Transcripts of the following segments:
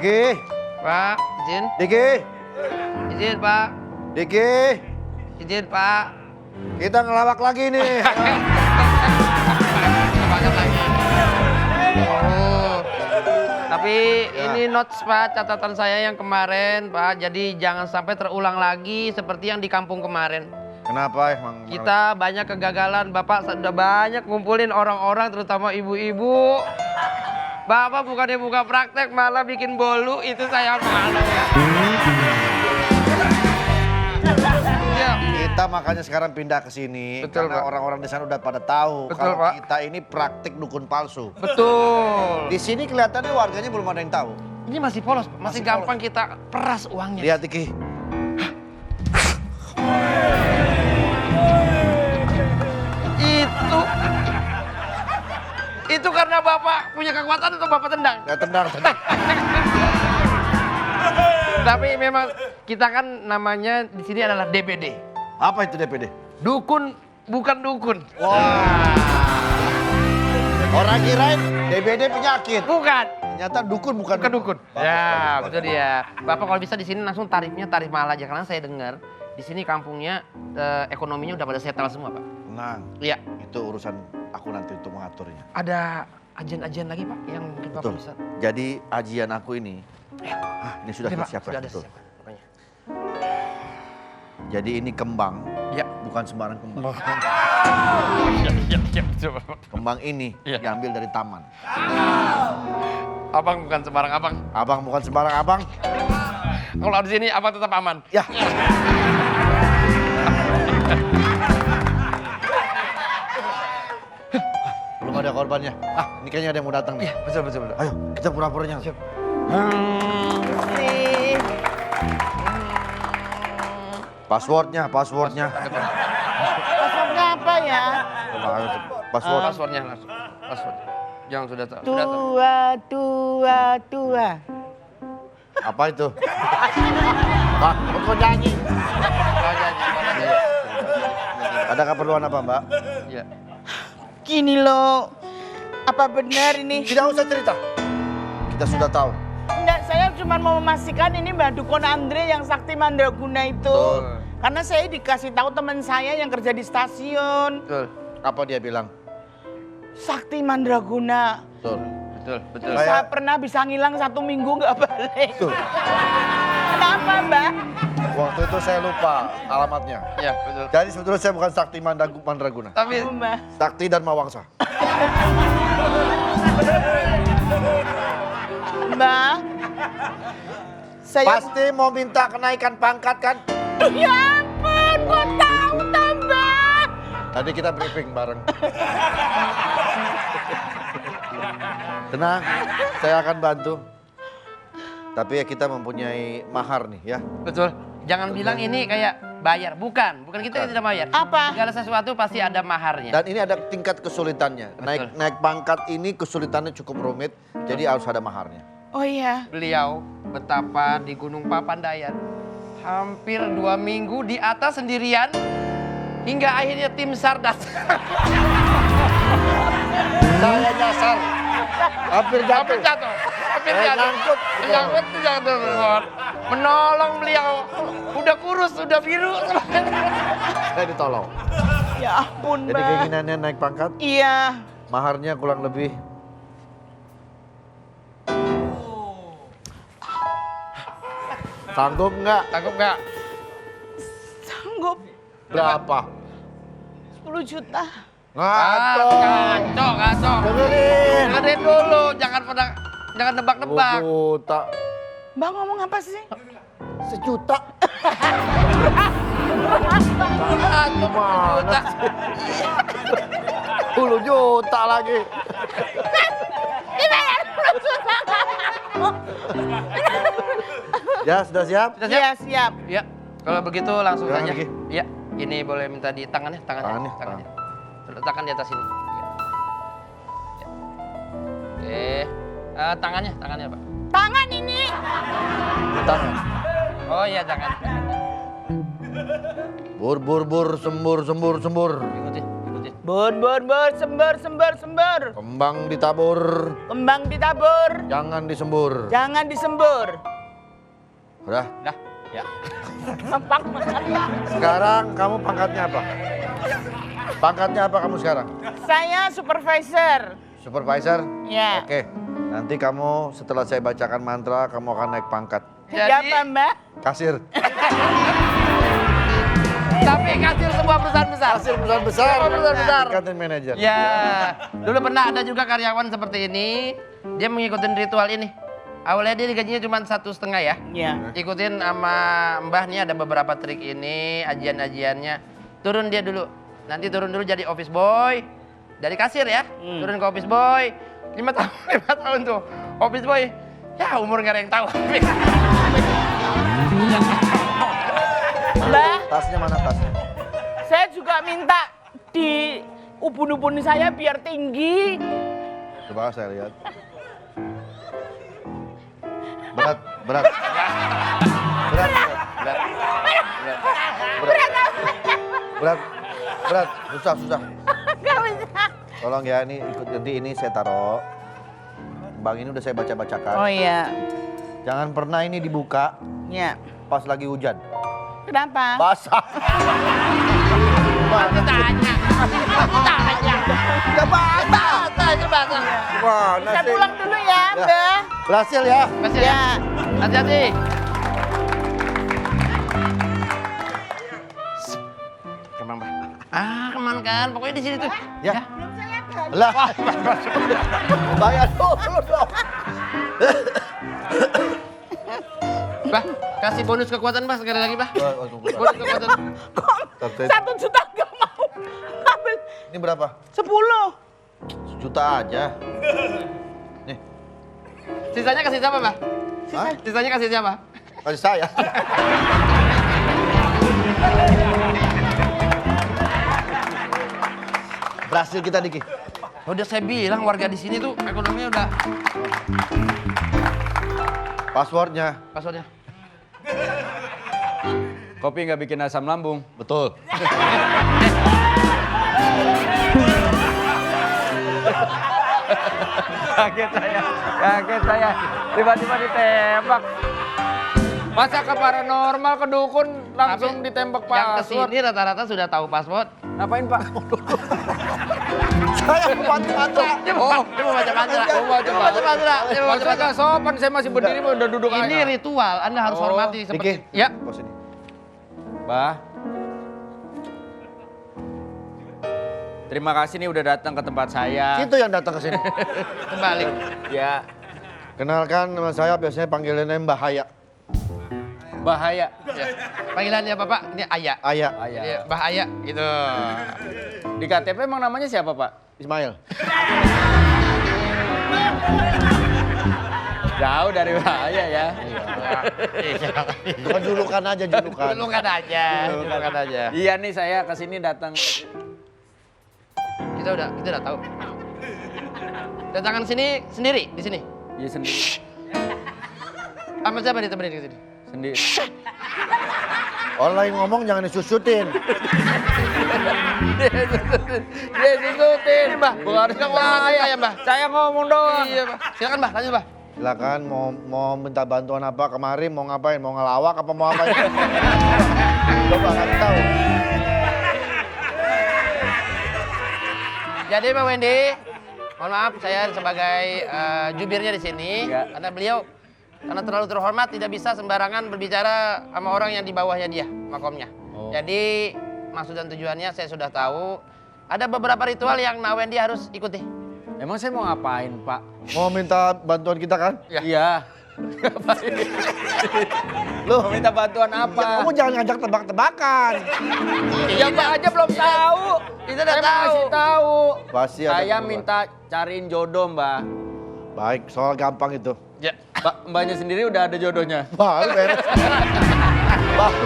Diki. Pak, izin. Diki. Izin, Pak. Diki. Izin, Pak. Kita ngelawak lagi nih. Banyak lagi. Oh. Tapi ini notes, Pak, catatan saya yang kemarin, Pak. Jadi jangan sampai terulang lagi seperti yang di kampung kemarin. Kenapa emang? Kita banyak kegagalan, Bapak sudah banyak ngumpulin orang-orang, terutama ibu-ibu. Bapak bukannya buka praktek, malah bikin bolu, itu saya malu. Ya. Kita makanya sekarang pindah ke sini. Betul, karena Pak. orang-orang di sana udah pada tahu Betul, kalau Pak. kita ini praktik dukun palsu. Betul. Di sini kelihatannya warganya belum ada yang tahu. Ini masih polos, Masih masih gampang kita peras uangnya. Lihat Diki. Itu karena Bapak punya kekuatan atau Bapak tendang? Ya tendang. Tapi memang kita kan namanya di sini adalah DPD. Apa itu DPD? Dukun bukan dukun. Wah. Orang kirain DPD penyakit. Bukan. Ternyata dukun bukan Dukun. Ya, betul dia. Bapak kalau bisa di sini langsung tarifnya tarif mahal aja karena saya dengar di sini kampungnya ekonominya udah pada settle semua, Pak. Tenang. Iya. Itu urusan aku nanti untuk mengaturnya. Ada ajian-ajian lagi, Pak, yang mungkin Bapak Betul. bisa. Jadi ajian aku ini, ini sudah Oke, Pak, siap sudah ya. ada Betul. siap, Pak, pokoknya. Jadi ini kembang, Ya. bukan sembarang kembang. Siap, Bapak. Kembang ini Iya. diambil dari taman. Abang bukan sembarang abang. Abang bukan sembarang abang. Kalau di sini abang tetap aman. Ya. Belum ada korbannya. Ini kayaknya ada yang mau datang nih. Iya, betul, betul, betul. Ayo, kita pura-pura nyala. Siap. Passwordnya. Passwordnya apa ya? Password. Passwordnya langsung. Password. Jangan sudah tahu. Sudah tahu. Dua. Apa itu? Pak, kok nyanyi? Ada keperluan apa, Mbak? Iya. Gini loh, apa benar ini? Tidak usah cerita. Kita sudah tahu. Enggak, saya cuma mau memastikan ini Mbak Dukun Andre yang Sakti Mandraguna itu. Betul. Karena saya dikasih tahu teman saya yang kerja di stasiun. Betul. Apa dia bilang? Sakti Mandraguna. Betul. Betul, betul. Kayak- Saya pernah bisa ngilang 1 minggu nggak balik. Betul. Kenapa Mbak? Waktu itu saya lupa alamatnya. Iya, betul. Jadi sebetulnya saya bukan Sakti Mandraguna. Tapi Mbak. Sakti dan Mawangsa. Mbak. Saya Pasti mau minta kenaikan pangkat kan? Ya ampun, kok tahu toh, Mbak? Tadi kita briefing bareng. Tenang, saya akan bantu. Tapi ya kita mempunyai mahar nih ya. betul. Jangan bilang ini kayak bayar. Bukan kita yang tidak bayar. Apa? Segala sesuatu pasti ada maharnya. Dan ini ada tingkat kesulitannya. Betul. Naik pangkat ini kesulitannya cukup rumit. Jadi harus ada maharnya. Oh iya. Beliau betapa di Gunung Papandayan hampir 2 minggu di atas sendirian hingga akhirnya tim SAR datang. Saya nyasar. Hampir Hampir jatuh. jatuh. Hampir Eh, jatuh. nyangkut. Jatuh. Menolong beliau. Udah kurus, udah biru. Saya ditolong. Ya ampun, Jadi Mbak. keinginannya naik pangkat. Iya. Maharnya kurang lebih. Sanggup nggak? Takut nggak? Sanggup Berapa? 10 juta. Ngaco. Ngaco. Dengerin. Dengerin dulu, jangan nebak-nebak. Juta. Mbak ngomong apa sih? Sejuta. Juta. 10 juta lagi. Dibayar 10 juta. Ya, sudah siap? Sudah siap? Iya, siap. Ya, kalau begitu langsung Silakan, saja. Riki. Ya, ini boleh minta di tangannya. Tangannya. Letakkan di atas ini. Ya. Oke, tangannya Pak. Tangan ini. Di tangan. Oh iya tangan. Bur, sembur. Ikuti. Bur, sember. Kembang ditabur, Kembang ditabur, jangan disembur. jangan disembur. Udah. Dah, ya. Sempak sekali. Sekarang kamu pangkatnya apa? Pangkatnya apa kamu sekarang? Saya supervisor. Supervisor? Ya. Oke. Nanti kamu setelah saya bacakan mantra, kamu akan naik pangkat. Ya apa, Mbak? Kasir. Tapi kasir sebuah perusahaan besar. Kasir perusahaan besar. Perusahaan besar. Kantin manajer. Ya, dulu pernah ada juga karyawan seperti ini. Dia mengikuti ritual ini. Awalnya dia digajinya cuma 1,5 ya. Ya. Ikutin sama Mbah nih ada beberapa trik ini, ajian-ajiannya. Turun dia dulu. Nanti turun dulu jadi office boy. Dari kasir ya, turun ke office boy. 5 tahun, 5 tahun tuh. Office boy, ya umur nggak ada yang tahu. Mbak, Tasnya mana tasnya? saya juga minta di ubun-ubun saya biar tinggi. Coba saya lihat. Berat. Berat. Susah. Gak bisa. Tolong ya, ini ikut nanti ini saya taruh. Bang ini udah saya baca-bacakan. Oh iya. Jangan pernah ini dibuka Ya. pas lagi hujan. Kenapa? Basah. Tanya. Ya basah. Wah, Saya pulang dulu ya, Mbak. Berhasil ya. Masih ya. Hati-hati. Kemana, Mbak? Kemana kan? Pokoknya di sini tuh. Ya. Lah. Bayar dulu dong. Mbah, kasih bonus kekuatan, Mbah, sekali lagi, Mbah. Bonus kekuatan. Kok 1 juta gak mau? Ambil Ini berapa? 10. Sejuta aja. Nih, Sisanya kasih siapa, Mbah? Hah? Sisanya kasih siapa? kasih saya. Berhasil kita Diki. Udah saya bilang warga di sini tuh ekonominya udah Passwordnya. passwordnya. Kopi nggak bikin asam lambung. Betul. Kaget saya. Tiba-tiba ditembak. Masa ke paranormal, ke dukun langsung ditembak Yang password. kesini rata-rata sudah tahu password. Ngapain Pak? Saya membantu mantra. Dia mau baca mantra. Oh, baca mantra. Dia mau baca Masa mantra. nggak sopan, saya masih berdiri udah duduk Ini aja. ritual, Anda harus Oh, hormati Diki. seperti. Ya. Pos ini. Bah. Terima kasih nih udah datang ke tempat saya. Itu yang datang ke sini. Kembali. Ya, Kenalkan nama saya biasanya panggilannya Mbah Haya. bahaya. Ya. Panggilannya Bapak ini Ayah. Aya. Ayah. Iya, Mbah Ayah gitu. Di KTP emang namanya siapa Pak? Ismail. Jauh dari bahaya ya. Bukan julukan aja, julukan. Julukan aja. Julukan aja. Iya nih saya kesini datang. Kita udah tahu. Datangan sini sendiri di sini. Iya sendiri. Sama siapa ditemenin ke sini? Sendiri. Orang lain ngomong jangan disusutin. Dia ngikutin, Mbah. Bukan saya ya, Mbah. Saya ngomong doang. Iya, Mbah. Silakan, Mbah. Lanjut, Mbah. Silakan mau minta bantuan apa kemari, mau ngapain, mau ngelawak apa mau ngapain? Coba kasih tahu. Jadi Mbak Wendy, mohon maaf saya sebagai jubirnya di sini Ya. karena beliau karena terlalu terhormat tidak bisa sembarangan berbicara sama orang yang di bawahnya dia makomnya. Oh. Jadi maksud dan tujuannya saya sudah tahu. Ada beberapa ritual yang Mbak Wendy harus ikuti. Emang saya mau ngapain, Pak? Mau minta bantuan kita kan? Ya. Iya. Loh, Mau minta bantuan apa? ya kamu jangan ngajak tebak-tebakan. Iya, Pak aja belum tahu. Kita udah Saya tahu. masih tahu. Pasti ada Saya keperluan. minta cariin jodoh, Mbak. Baik, soal gampang itu. Ya. Mbaknya sendiri udah ada jodohnya. Baru beres. Baru.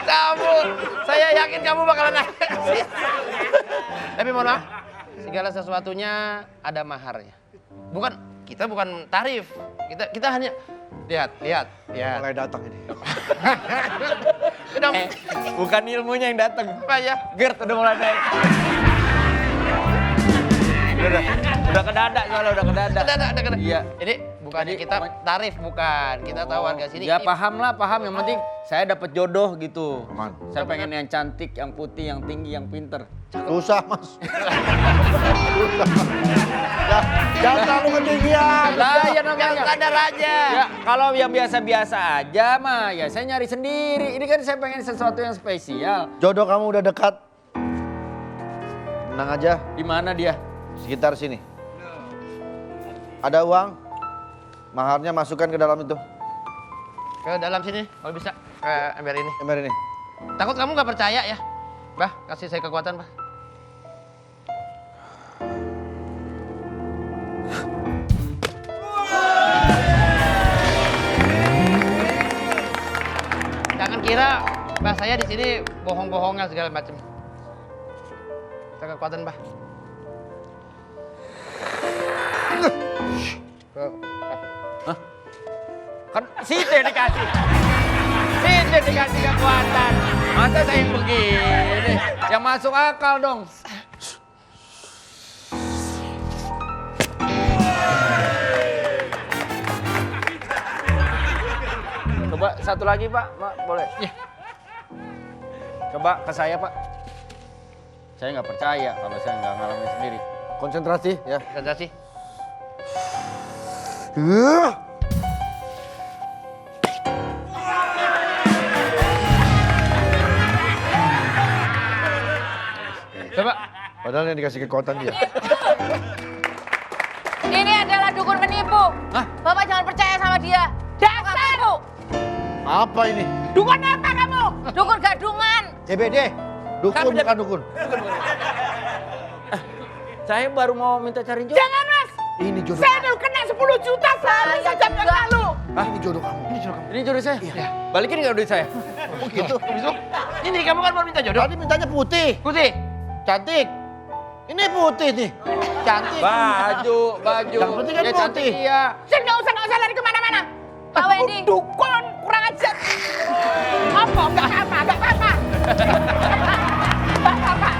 Kamu, saya yakin kamu bakalan nangis. Tapi mohon maaf, segala sesuatunya ada maharnya. Kita bukan tarif. Kita hanya Lihat. Mulai datang ini. Udah, Bukan ilmunya yang datang. apa ya? Gert udah mulai naik. Udah kedadak soalnya, udah kedadak. Udah. Iya. Ini bukannya Jadi, kita tarif bukan. Kita tahu warga sini. Ya paham lah, paham. Yang penting saya dapat jodoh gitu. Aman. Saya pengen yang cantik, yang putih, yang tinggi, yang pinter. Susah, Mas. Jangan terlalu ketinggian. Lah ya Yang namanya. sadar aja. Ya kalau yang biasa-biasa aja mah ya saya nyari sendiri. Ini kan saya pengen sesuatu yang spesial. Jodoh kamu udah dekat. Tenang aja, Di mana dia? sekitar sini. Ada uang, maharnya masukkan ke dalam itu. Ke dalam sini, kalau bisa. Ke ember ini. Ember ini. Takut kamu nggak percaya ya? Bah, kasih saya kekuatan, Bah. Jangan kira Bah saya di sini bohong-bohongan segala macam. Saya kekuatan, Bah. Kan situ yang dikasih. Situ yang dikasih kekuatan. Masa saya yang begini? Yang masuk akal dong. Coba satu lagi Pak, boleh? Iya. Coba ke saya Pak. Saya nggak percaya kalau saya nggak ngalamin sendiri. Konsentrasi ya. Konsentrasi. Coba. Padahal yang dikasih kekuatan dia. Ini adalah dukun menipu. Hah? Bapak jangan percaya sama dia. Dasar kamu. Apa ini? Dukun apa kamu? Dukun gadungan. CBD. Dukun bukan dukun. Saya baru mau minta cari jodoh. Jangan mas. Ini jodoh. Saya dulu kena 10 juta sehari Saya sejam yang juga. lalu. Ini jodoh kamu. Ini jodoh kamu. Ini jodoh saya? Balikin nggak duit saya? Oh gitu. Ini kamu kan mau minta jodoh. Tadi mintanya putih, Putih. cantik. Ini putih nih. Cantik. Baju. Yang penting kan Ya, cantik putih. iya. Saya nggak usah lari kemana-mana. Pak Wendy. Dukun kurang ajar. Apa? Nggak apa-apa. Nggak apa-apa. Nggak apa-apa.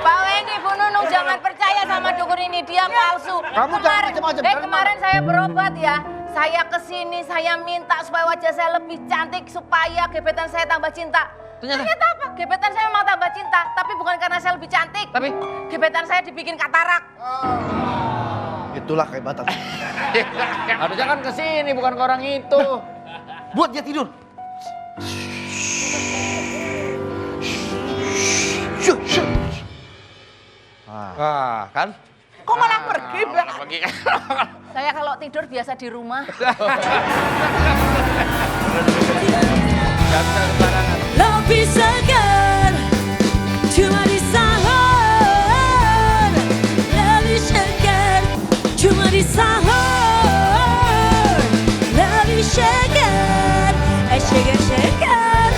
Pak Wendy, Bu Nunung jangan percaya sama dukun ini. Dia palsu. Kamu jangan macam-macam. Dari Kemarin saya berobat ya. Saya kesini, saya minta supaya wajah saya lebih cantik. Supaya gebetan saya tambah cinta. Ternyata? apa? Gebetan saya memang tambah cinta. Tapi bukan karena saya lebih cantik. Tapi Gebetan saya dibikin katarak. Itulah kehebatan. Harusnya kan ke sini bukan ke orang itu. Buat dia tidur. ah, kan? Kok malah pergi, Mbak? Pergi. Saya kalau tidur biasa di rumah. Lebih segar cuma di sahur. Lebih segar cuma di sahur. Lebih segar, segar.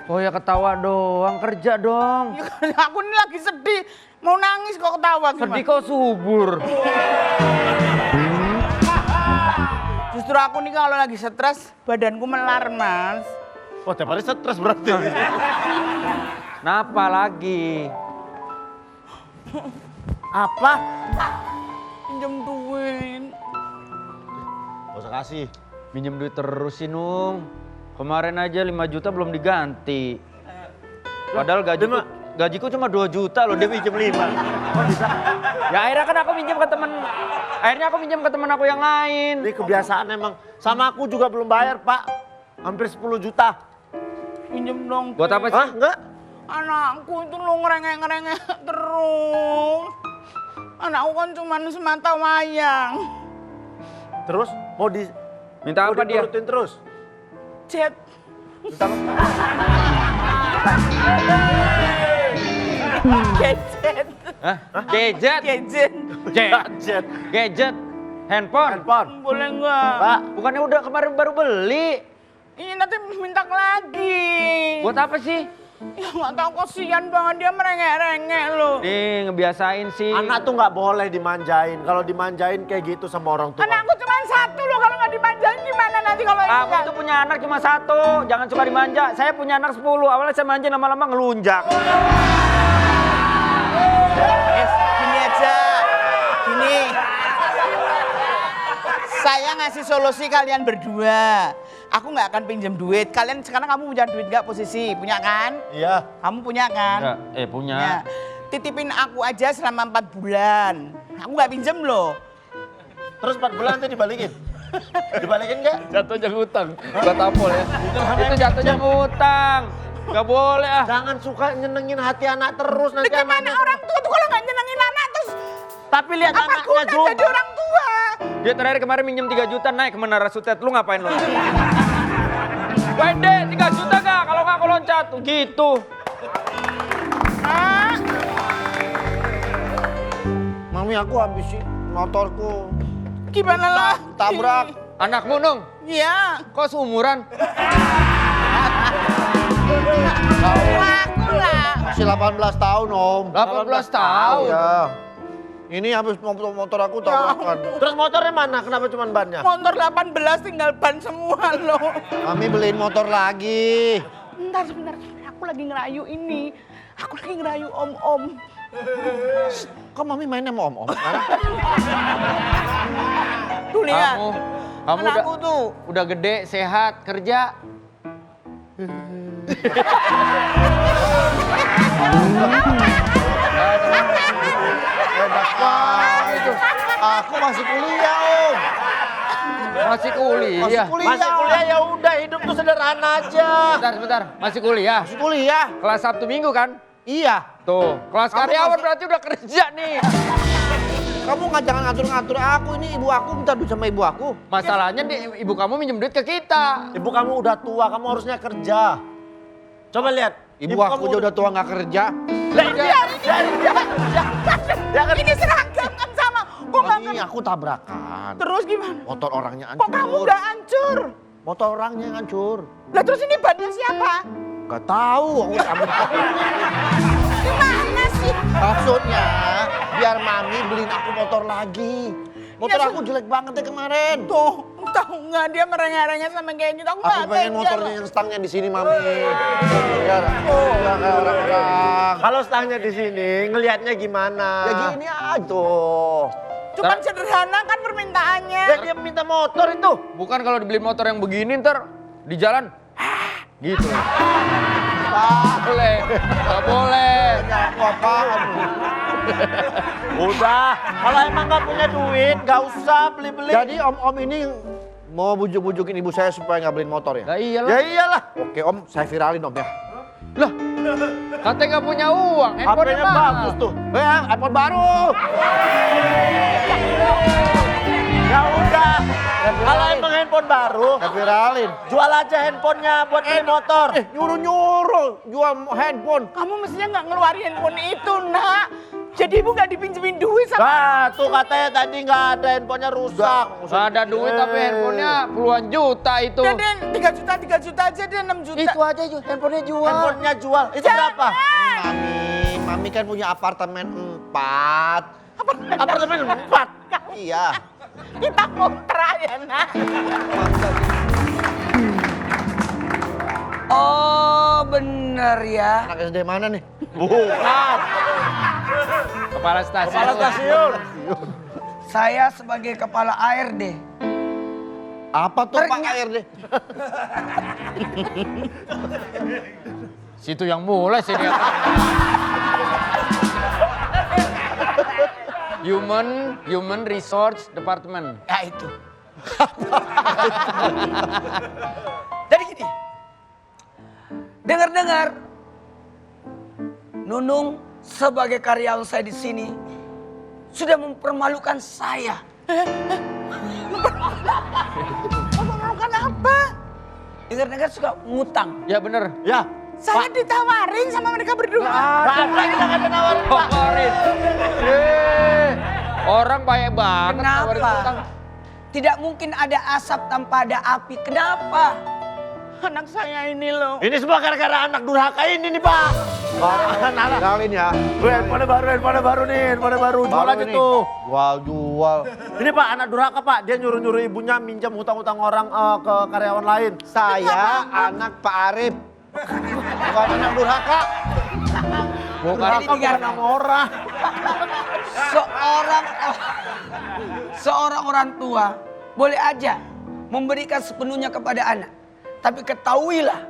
Oh ya ketawa doang, kerja dong. Ya kan aku ini lagi sedih. Mau nangis kok ketawa gimana? Sedih kok subur. Justru aku nih kalau lagi stres, badanku melar, Mas. Wah, tiap hari stres berarti. Kenapa lagi? Apa? Pinjam duit. Gak usah kasih. Minjem duit terus sih, Nung. Kemarin aja 5 juta belum diganti. Padahal gajiku cuma 2 juta loh, dia pinjem 5. Oh bisa. Ya akhirnya kan aku minjem ke temen. Akhirnya aku minjem ke temen aku yang lain. Ini kebiasaan emang. Sama aku juga belum bayar, Pak. Hampir 10 juta. Pinjam dong. Buat apa sih? Hah? Enggak? Anakku itu lo ngerengek-ngerengek terus. Anakku kan cuma semata wayang. Terus mau di Minta apa dia? diturutin terus? Jet. Gadget. Hah? Gadget? Gadget. Gadget. Gadget? Handphone? Handphone. Boleh nggak? Pak, Bukannya udah kemarin baru beli? Iya nanti minta lagi. Buat apa sih? Ya nggak tahu, kasihan banget dia merengek-rengek loh. Nih ngebiasain sih. Anak tuh nggak boleh dimanjain. Kalau dimanjain kayak gitu sama orang tua. Anakku cuma satu loh, kalau nggak dimanjain gimana nanti kalau ini Kamu nggak- tuh punya anak cuma 1, jangan suka dimanja. Saya punya anak 10, awalnya saya manja lama-lama ngelunjak. Gini aja, gini. Saya ngasih solusi kalian berdua. Aku nggak akan pinjam duit. Kalian sekarang kamu punya duit nggak posisi? Punya kan? Iya. Kamu punya kan? Enggak, punya. Ya. Titipin aku aja selama 4 bulan. Aku nggak pinjam loh. Terus 4 bulan nanti dibalikin. Dibalikin nggak? Jatuhnya ngutang, buat tapol ya. Itu jatuhnya ngutang. Gak boleh ah. Jangan suka nyenengin hati anak terus nanti Gimana anaknya. orang tua tuh kalau nggak nyenengin anak terus Tapi lihat apa anaknya guna juga. jadi orang tua? Dia terakhir kemarin minjem 3 juta naik ke Menara Sutet. Lu ngapain lu? Wede, 3 juta gak? Kalau gak aku loncat. Gitu. Mami aku habisin motorku. Gimana lah? Tabrak. Anakmu Nung, Iya. kok seumuran? Aku lah. Masih 18 tahun om. 18 tahun. Iya. Ini habis motor aku tabrakan. Terus motornya mana? Kenapa cuma bannya? Motor 18 tinggal ban semua loh. Mami beliin motor lagi. Bentar sebentar. Aku lagi ngerayu ini. Aku lagi ngerayu om-om. Kok Mami mainnya sama om-om? Tuh lihat. Kamu Anakku tuh. udah gede, sehat, kerja. Aku masih kuliah om. Masih kuliah. Masih kuliah ya udah, hidup tuh sederhana aja. Sebentar. Masih kuliah. Masih kuliah. Kelas Sabtu Minggu kan? Iya. Tuh, kelas Kamu karyawan masih- berarti udah kerja nih. Kamu nggak jangan ngatur-ngatur aku. Ini ibu aku minta duit sama ibu aku. Masalahnya ibu kamu minjem duit ke kita. Ibu kamu udah tua, kamu harusnya kerja. Coba lihat. Ibu aku aja udah tua nggak kerja. Ini seragam kan sama. Kok nggak Mami aku tabrakan. Terus gimana? Motor orangnya Kok kamu hancur. udah hancur? Motor orangnya yang hancur. Lah terus ini bannya siapa? Gak tahu. Aku Gimana sih? Maksudnya biar Mami beliin aku motor lagi. Motor Ya, aku jelek banget ya kemarin. Tuh, tahu nggak dia merengek-rengek sama kayak gitu? Aku Aku nggak pengen tega motornya loh. yang stangnya di sini Mami. Biar nggak kayak orang-orang. Kalau stangnya di sini, ngelihatnya gimana? Ya gini aja. Cuman sederhana kan permintaannya. Ya dia minta motor itu. Bukan kalau dibeli motor yang begini ntar di jalan gitu. Boleh, nggak boleh. Aku apaan? Udah, kalau emang nggak punya duit, nggak usah beli-beli. Jadi om-om ini mau bujuk-bujukin ibu saya supaya nggak beliin motor ya? Lah iyalah. Ya iyalah. Oke om, saya viralin om ya. Lah, katanya nggak punya uang, handphonenya HP-nya bagus tuh. iPhone baru. Ya udah. Kalau emang handphone baru, Saya viralin. jual aja handphonenya buat beli motor. Nyuruh-nyuruh jual handphone. Kamu mestinya nggak ngeluarin handphone itu, nak. Jadi ibu nggak dipinjemin duit sama. Nah, tuh katanya tadi nggak ada handphonenya rusak. Nggak ada duit tapi handphonenya puluhan juta itu. Udah deh, 3 juta aja dia 6 juta. Itu aja handphonenya jual. Handphonenya jual. Itu berapa? Mami kan punya apartemen 4. Apartemen 4. Iya. Kita kontrak ya, nak. Oh bener ya. Anak SD mana nih? Bukan. Kepala stasiun. Kepala stasiun. Saya sebagai kepala ARD. Apa tuh Pak ARD? Situ yang mulai sih dia. Human Resource Department. Ya itu. Jadi gini. Dengar-dengar. Nunung sebagai karyawan saya di sini sudah mempermalukan saya. Mempermalukan apa? Dengar-dengar suka ngutang. Ya bener. Ya. Saya ditawarin sama mereka berdua. Nggak ada, kita nggak ada nawarin, Pak. Kemarin. Orang baik banget nawarin utang. Kenapa? Tidak mungkin ada asap tanpa ada api. Kenapa? Anak saya ini loh. Ini semua gara-gara anak durhaka ini nih Pak. Anak-anak. Kenalin ya. Handphone baru nih, handphone baru. Jual aja ini. tuh. Jual. Ini Pak, anak durhaka Pak. Dia nyuruh-nyuruh ibunya minjam hutang-hutang orang ke karyawan lain. Saya anak Pak Arif. Bukan anak durhaka. Durhaka bukan nama orang. Seorang orang tua boleh aja memberikan sepenuhnya kepada anak. Tapi ketahuilah,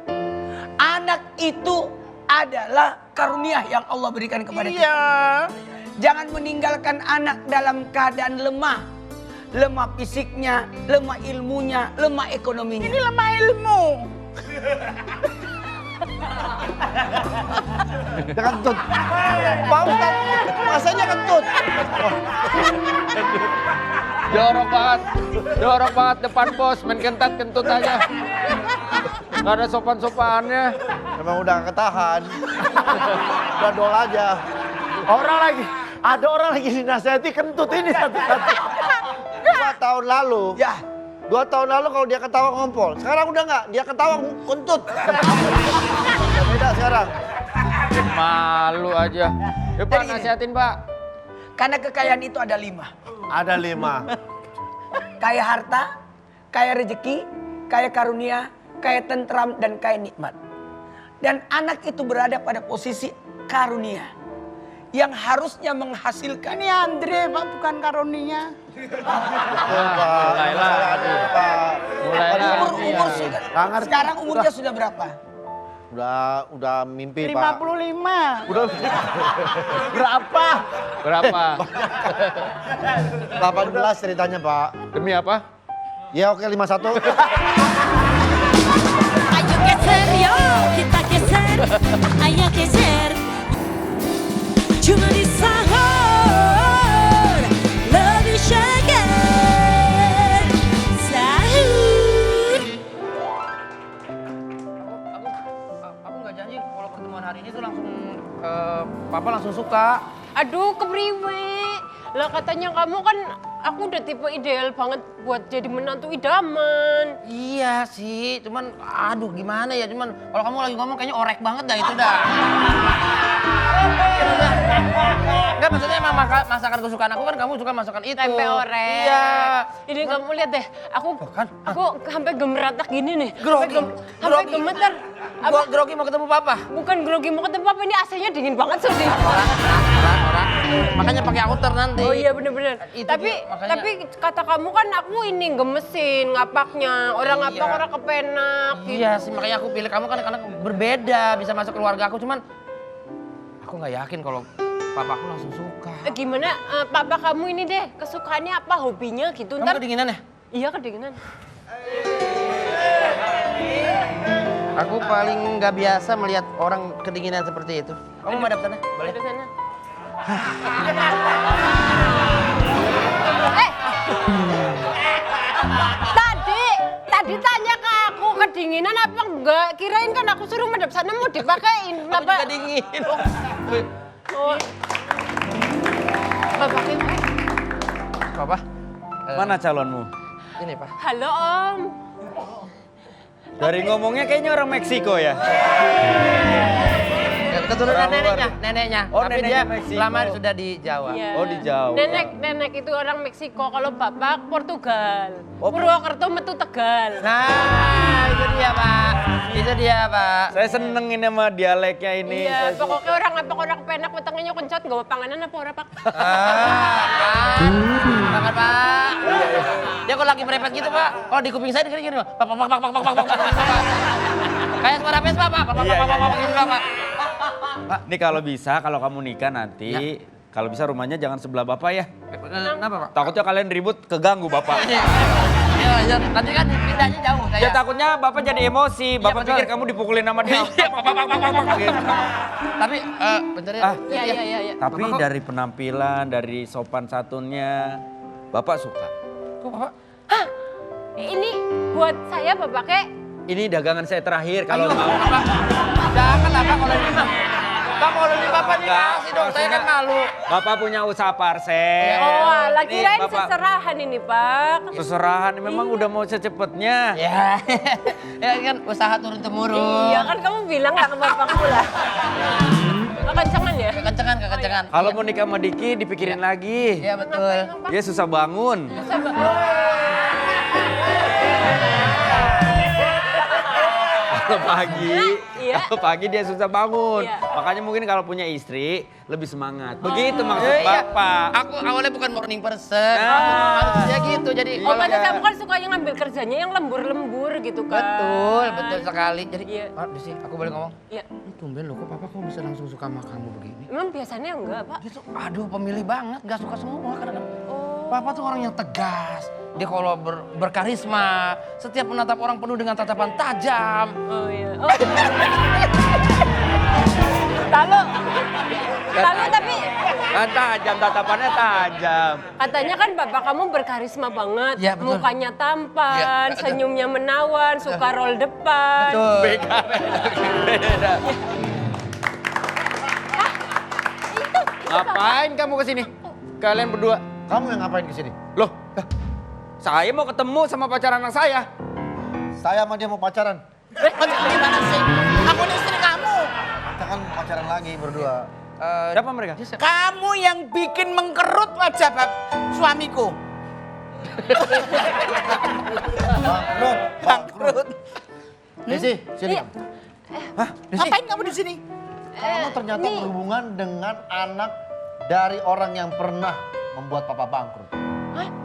anak itu adalah karunia yang Allah berikan kepada kita. Jangan meninggalkan anak dalam keadaan lemah. Lemah fisiknya, lemah ilmunya, lemah ekonominya. Ini lemah ilmu. Dia kentut. Pak Ustadz, masanya kentut. Jorok banget depan bos, main kentut aja. Gak ada sopan-sopannya. Emang udah ketahan. Udah dol aja. Ada orang lagi dinasihati kentut ini satu-satu. 2 tahun lalu. Ya, 2 tahun lalu kalau dia ketawa ngompol. Sekarang udah nggak, dia ketawa kentut. Beda sekarang. Malu aja. Yuk Pak, Jadi gini. nasihatin Pak. karena kekayaan itu ada 5. Ada 5. Kaya harta, kaya rezeki, kaya karunia, kaya tentram, dan kaya nikmat. Dan anak itu berada pada posisi karunia yang harusnya menghasilkan. Ini Andre Pak, bukan karunia. Mulailah. Mulailah. Sekarang umurnya sudah berapa? Udah mimpi Pak. 55. Udah Berapa? Berapa? 18 ceritanya Pak. Demi apa? Ya oke 51. Ayo geser yo, kita geser. Ayo geser. Cuma di sahur lebih segar. Sahur. Aku nggak janji kalau pertemuan hari ini tuh langsung papa langsung suka. Aduh, kepriwe. Lah katanya kamu kan aku udah tipe ideal banget buat jadi menantu idaman. Iya sih, cuman aduh gimana ya, cuman kalau kamu lagi ngomong kayaknya orek banget dah itu dah. Enggak, maksudnya emang masakan kesukaan aku kan kamu suka masakan itu. Tempe orek. Iya. Ini kamu lihat deh, aku sampai gemeretak gini nih. Grogi. Sampai gemeter. Gua grogi mau ketemu papa. Bukan grogi mau ketemu apa, ini AC-nya dingin banget sih. Orang. Makanya pakai outer nanti. Oh iya bener-bener. Itu Tapi dia, makanya. tapi kata kamu kan aku ini gemesin ngapaknya. Orang Iya. ngapak orang kepenak gitu. Iya sih, makanya aku pilih kamu kan karena berbeda, bisa masuk keluarga aku, cuman aku nggak yakin kalau papa aku langsung suka. Gimana papa kamu ini deh, kesukaannya apa, hobinya gitu. Kamu kedinginan ya? Iya kedinginan. Aku paling nggak biasa melihat orang kedinginan seperti itu. Kamu madep sana, boleh? Ke sana. Tadi tanya ke aku kedinginan apa enggak? Kirain kan aku suruh madep sana mau dipakein. Aku juga dingin. Oh. Bapak ini. Papa? Mana calonmu? Ini, Pak. Halo Om. Dari ngomongnya kayaknya orang Meksiko ya. Keturunan neneknya. Oh, Tapi neneknya dia Meksiko. lama sudah di Jawa. Iya. Oh, di Jawa. Nenek itu orang Meksiko, kalau bapak Portugal. Oh, Purwokerto metu Tegal. Nah, itu dia, Pak. Itu dia, Pak. Saya seneng ini sama dialeknya ini. Iya, Saya suka. pokoknya orang penak wetengnya kencot, gak panganan apa ora Pak? Banget, Pak. Dia kalau lagi merepet gitu, Pak. Kalau di kuping saya gini, Pak. Pak. Kayak suara Vespa, Pak. Pak. Gitu, Pak. Pak, nih kalau bisa, kalau kamu nikah nanti, kalau bisa rumahnya jangan sebelah Bapak ya. Kenapa, Pak? Takutnya kalian ribut, keganggu Bapak. Iya, nanti kan pindahnya jauh saya. Ya takutnya Bapak jadi emosi, Bapak betul. pikir kamu dipukulin sama dia. Gitu. Tapi bentar ya. Iya. Tapi dari penampilan, dari sopan santunnya, Bapak suka. Kok Bapak? Hah? Ini buat saya Bapak kek. Ini dagangan saya terakhir kalau mau. Jangan lah, Pak, kalau ini mah. Pak kalau di Bapak dikasih dong, saya kan malu. Bapak punya usaha parsel. Oh, lah Nih, kirain Bapak. seserahan ini, Pak. Seserahan memang udah mau secepetnya. Ya, ya kan usaha turun-temurun. Iya kan kamu bilang nggak ke bapakku lah. Kekencengan ya? Kekencengan. Kalau mau nikah sama Diki dipikirin lagi. Iya betul. Dia susah bangun. Kalau pagi dia susah bangun. Iya. Makanya mungkin kalau punya istri lebih semangat. Begitu maksud Iya. Bapak. Aku awalnya bukan morning person. Ah. Manusia gitu. Jadi Oh, kalau padahal kamu kan suka yang ngambil kerjanya yang lembur-lembur gitu kan. betul sekali. Jadi, Iya. Pak, Desi, aku boleh ngomong? Iya. Tumben loh, kok Papa kok bisa langsung suka sama kamu begini? Emang biasanya enggak, Pak? Dia tuh, aduh pemilih banget, gak suka semua kadang-kadang. Oh. Papa tuh orang yang tegas. Dia kalau berkarisma, setiap menatap orang penuh dengan tatapan tajam. Oh iya. Oh. Lalu tapi Kan tajam, tatapannya tajam. katanya kan bapak kamu berkarisma banget. Iya, betul. Mukanya tampan, Iya, betul. senyumnya menawan, suka roll depan. Betul. Beda. Ngapain kamu kesini? Kalian berdua? Kamu yang ngapain kesini? Loh, saya mau ketemu sama pacar anak saya. Saya sama dia mau pacaran. Gimana sih? Aku ini istri kamu. Kita kan pacaran lagi berdua. Siapa mereka? Kamu yang bikin mengkerut wajah suamiku. Bangkrut. Desi, sini. Iya. Hah? Desi, Ngapain kamu di sini? kamu ternyata berhubungan dengan anak dari orang yang pernah membuat papa bangkrut.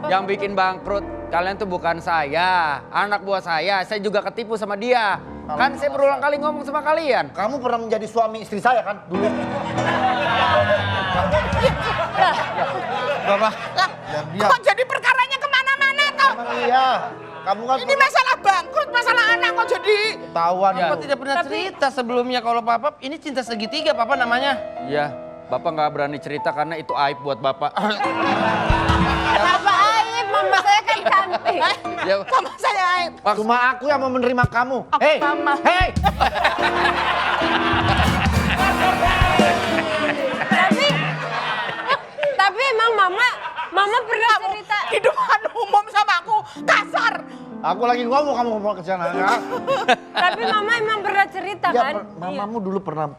Yang bikin bangkrut kalian tuh bukan saya, anak buah saya juga ketipu sama dia. Kan saya berulang kali ngomong sama kalian. Kamu pernah menjadi suami istri saya kan dulu? Bapak, Ya, dia. Kok jadi perkaranya kemana-mana tau? Emang iya. Kamu kan Ini masalah bangkrut, masalah anak kok jadi. ketahuan ya. Papa tidak pernah cerita sebelumnya kalau Papa ini cinta segitiga Papa namanya. Iya, Bapak nggak berani cerita karena itu aib buat Bapak. Apa aib? Mama saya kan cantik. Ya, Sama saya. Cuma aku yang mau menerima kamu. Hei, Mama. hei. Tapi emang mama pernah cerita. Di depan umum sama aku kasar. Aku lagi ngomong kamu ngomong ke sana ya. Tapi mama emang pernah cerita Ya, kan? mamamu dulu pernah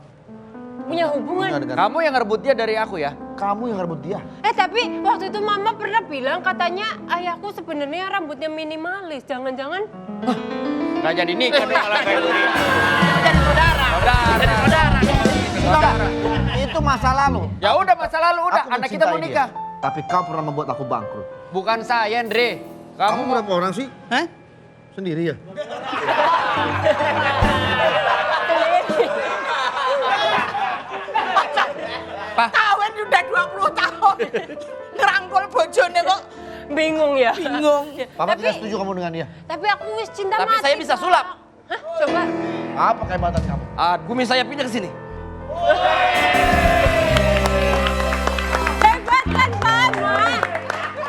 Punya hubungan. dengan kamu yang ngerebut dia dari aku ya? kamu yang ngerebut dia. Tapi waktu itu mama pernah bilang katanya ayahku sebenarnya rambutnya minimalis. Jangan-jangan Nggak jadi nikah deh malah kayak gini. Jadi saudara. Saudara. Itu masa lalu. Ya udah masa lalu udah, Aku anak kita mau mencintai nikah. dia. Tapi kau pernah membuat aku bangkrut. Bukan saya, Andre. Kamu Kamu berapa orang sih? Hah? Sendiri ya? Kawin udah 20 tahun. Ngerangkul bojone kok bingung ya. bingung. Papa tidak setuju kamu dengan dia. Tapi aku wis cinta Tapi mati. saya bisa Pak. sulap. Hah? Coba. Apa kehebatan kamu? Kumis saya pindah ke sini. Hebat kan mama.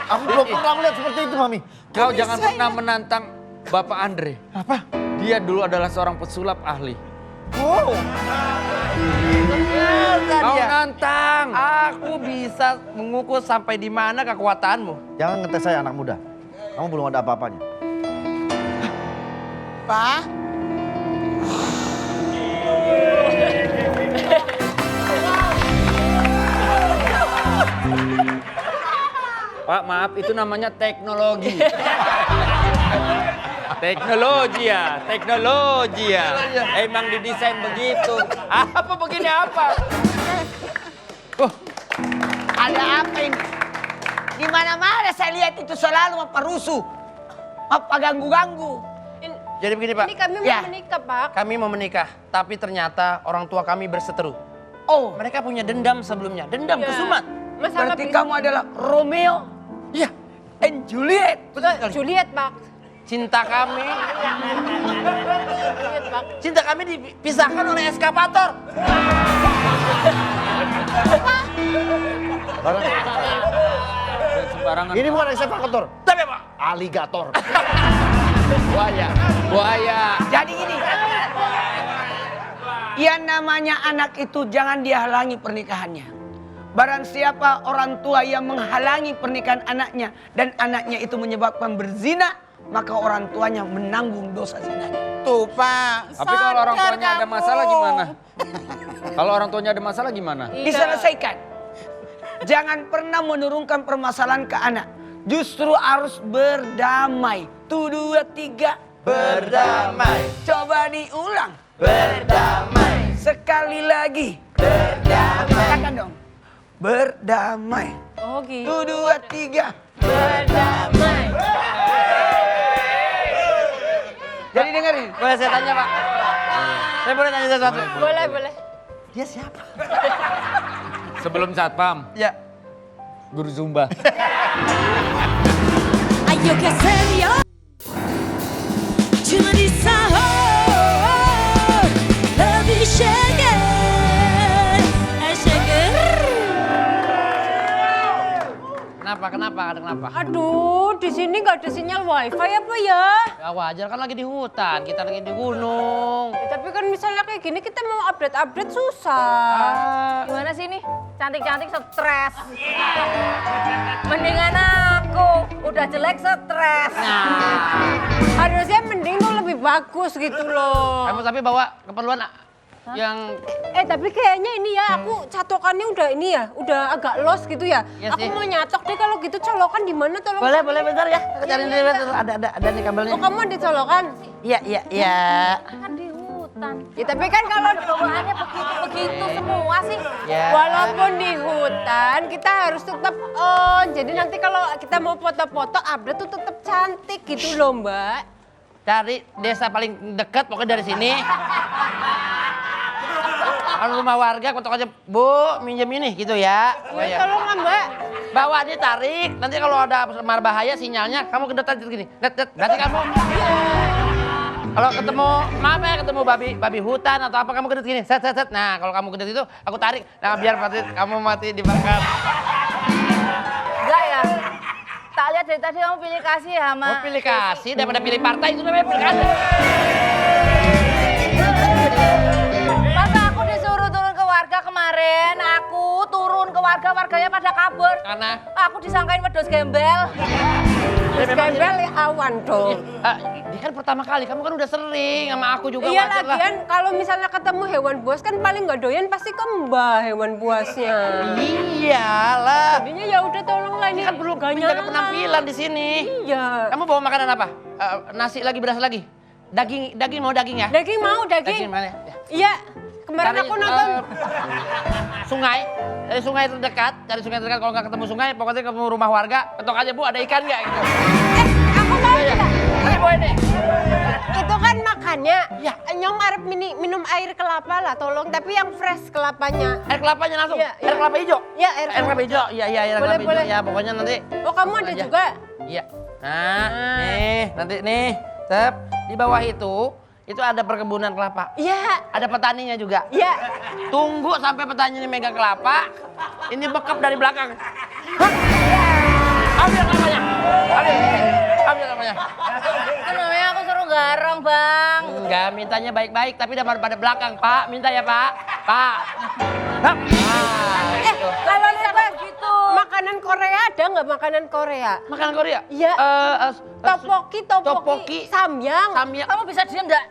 Aku belum pernah melihat seperti itu, Mami. Kau jangan pernah menantang Bapak Andre. Apa? Dia dulu adalah seorang pesulap ahli. Oh. Kau nantang. Aku bisa mengukur sampai di mana kekuatanmu. Jangan ngetes saya anak muda. Kamu belum ada apa-apanya. Pak, Pak, maaf itu namanya teknologi. Teknologi ya. Emang didesain begitu. Apa begini apa? Ada apa ini? Di mana-mana saya lihat itu selalu apa rusuh. Apa ganggu-ganggu. Jadi begini Pak, Ini kami mau Ya. menikah, Pak. kami mau menikah, tapi ternyata orang tua kami berseteru. Oh, Mereka punya dendam sebelumnya, dendam Ya. kesumat. Masalah berarti bisnis. kamu adalah Romeo Iya, and Juliet. betul sekali. Juliet, Pak. Cinta kami, Juliet, Pak. cinta kami dipisahkan oleh eskapator. Barang. Sembarangan. Ini bukan eksekutor, Tapi Pak, aligator. Buaya. Jadi gini, Yang namanya anak itu jangan dihalangi pernikahannya. Barang siapa orang tua yang menghalangi pernikahan anaknya dan anaknya itu menyebabkan berzina, maka orang tuanya menanggung dosa zinanya. Tuh Pak, Tapi kalau orang sadar tuanya ada kamu. masalah gimana? Kalau orang tuanya ada masalah gimana? Diselesaikan. Jangan pernah menurunkan permasalahan ke anak. Justru harus berdamai. 1, 2, 3. Berdamai, Coba diulang. berdamai, Sekali lagi. berdamai, Katakan dong. Berdamai. Oh 1, gitu. 2, 3. Berdamai. Jadi dengerin. Boleh saya tanya Pak? Saya boleh tanya sesuatu? Boleh, boleh. Dia siapa? Sebelum satpam, Ya. guru zumba. Ayo geser yo. Cuma di sahur lebih segar, segar. Kenapa? Aduh, di sini nggak ada sinyal wifi apa ya? Ya wajar kan lagi di hutan, kita lagi di gunung. Ya, tapi kan misalnya kayak gini kita mau update susah. Gimana sih nih? Cantik-cantik stres. Mendingan aku, udah jelek stres. Harusnya mending tuh lebih bagus gitu loh. Kamu tapi bawa keperluan yang Tapi kayaknya ini ya aku catokannya udah ini ya, udah agak los gitu ya. Iya Aku sih. mau nyatok deh kalau gitu colokan di mana tolong. boleh bentar ya. Aku cari dulu ada nih kabelnya. Oh kamu ada colokan? Iya. Kan di hutan. Ya tapi kan kalau Bawaannya begitu semua sih. Ya. walaupun di hutan kita harus tetap on. Jadi nanti kalau kita mau foto-foto update tuh tetap cantik gitu loh Mbak. Dari desa paling dekat pokoknya dari sini. Kalau rumah warga kontak aja, Bu, minjem ini gitu ya. Oh, ya. Tolong lah, Mbak. Bawa dia tarik, nanti kalau ada mar bahaya sinyalnya kamu kedetan gini. Berarti kamu kalau ketemu ketemu babi hutan atau apa kamu kedet gini. Set. Nah, kalau kamu kedet itu aku tarik. Nah, biar kamu mati dibakar. Enggak ya? Tak lihat dari tadi kamu pilih kasih ya, Ma. Mau pilih kasih daripada pilih partai itu namanya pilih kasih. Masa aku disuruh turun ke warga kemarin, aku turun ke warganya pada kabur. Karena Aku disangkain wedhus gembel. Gembel ya awan dong. dia kan pertama kali, kamu kan udah sering sama aku juga. Iya wajar lah. lagian kalau misalnya ketemu hewan buas kan paling nggak doyan pasti ke Mbak hewan buasnya. Iyalah. Jadinya ya udah tolonglah ini Kan belum gak menjaga nyala. penampilan di sini. Iya. Kamu bawa makanan apa? Nasi lagi, beras lagi? Daging mau daging ya? Daging mau daging. Mana? Ya. Iya. Kemarin Cari, aku nonton. Sungai, dari sungai terdekat, kalau nggak ketemu sungai, pokoknya ketemu rumah warga, ketok aja Bu, ada ikan nggak gitu. Aku mau juga. Ini boleh deh. Itu kan makannya. Iya. Nyong arep minum air kelapa lah tolong tapi yang fresh kelapanya. Air kelapanya langsung, Iya, iya. air kelapa hijau. Iya, air Kelapa hijau, iya air Boleh, kelapa boleh. hijau. Ya pokoknya nanti. Oh kamu ada aja. juga? Iya. Nah, nih, nanti nih, tep, di bawah itu ada perkebunan kelapa. Iya. Ada petaninya juga. Iya. Tunggu sampai petani ini megang kelapa, ini bekap dari belakang. Ambil kelapanya. Ambil kelapanya. Kan namanya aku suruh garong, Bang. Enggak, mintanya baik-baik, tapi udah pada belakang, Pak. Minta ya, Pak. Pak. Hap. Gitu. Kalau Sampai gitu. makanan Korea ada nggak makanan Korea? Makanan Korea? Iya. Topoki, samyang. Samyang. Kamu bisa diem enggak?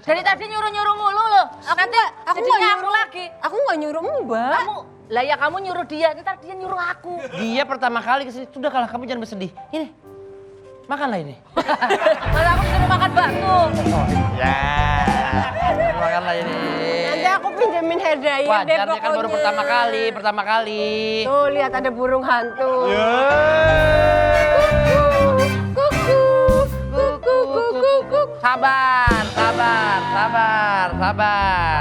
Dari tadi nyuruh-nyuruh mulu loh. Nanti aku jadinya nggak aku nyuruh. lagi. Aku nggak nyuruh Mbak. Kamu, lah ya kamu nyuruh dia, ntar dia nyuruh aku. Dia pertama kali kesini, sudah kalah, kamu jangan bersedih. Ini, makanlah ini. Kalau aku disuruh makan bakso. Ya, makanlah ini. Nanti aku pinjemin hair dryer deh Wajar, dia pokoknya. kan baru pertama kali. Tuh lihat ada burung hantu. Sabar.